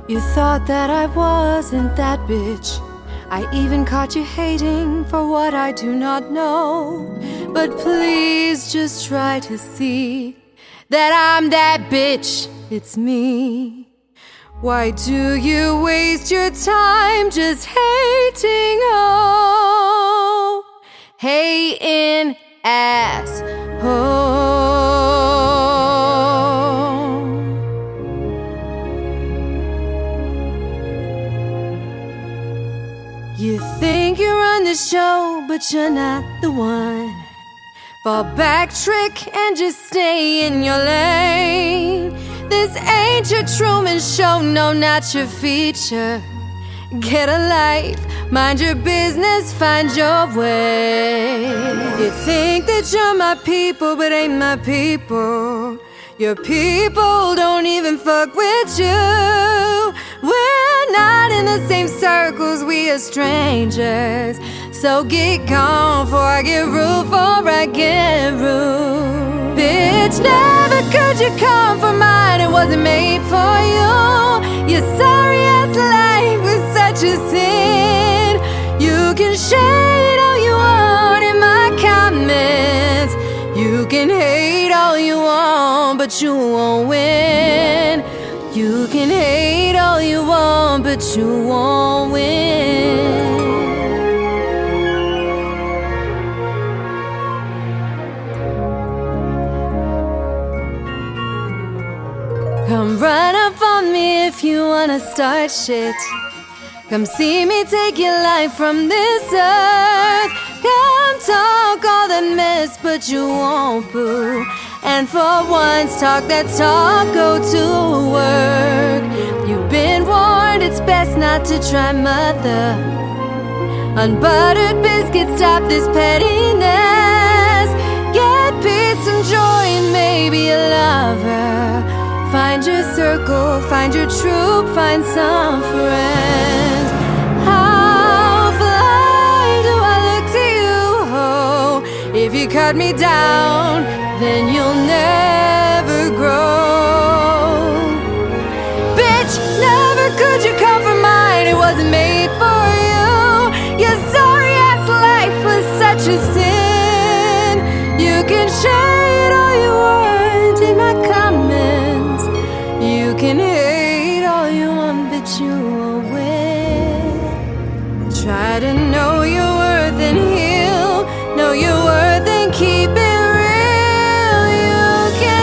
You thought that I wasn't that bitch. I even caught you hating for what I do not know. But please just try to see that I'm that bitch, it's me. Why do you waste your time just hating? Oh, hating asshole. You think you run the show, but you're not the one. Fall back, trick, and just stay in your lane. This ain't your Truman Show, no, not your feature. Get a life, mind your business, find your way. You think that you're my people, but ain't my people. Your people don't even fuck with you. We're not in the same circles, we are strangers. So get gone before I get rude, before I get rude. Bitch, never could you come for mine, it wasn't made for you. Your sorry ass life was such a sin. You can shade all you want in my comments. You can hate all you want, but you won't win. You can hate all you want, but you won't win. Come run up on me if you wanna start shit. Come see me take your life from this earth. Come talk all that mess, but you won't boo. And for once, talk that talk, go to work. You've been warned, it's best not to try, mother. Unbuttered biscuits, stop this pettiness. Get peace and joy and maybe a lover. Find your circle, find your troop, find some friends. How fly do I look to you? Oh, if you cut me down, then you'll never grow. Bitch, never could you come for mine, it wasn't made for you. Your sorry ass life was such a sin. You can shade all you want in my comments. You can hate all you want, but you won't win. Try to know your worth and heal, know your worth and keep it real. You can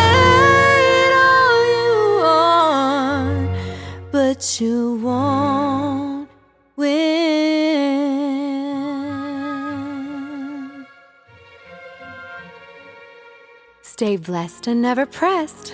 hate all you want, but you won't win. Stay blessed and never pressed.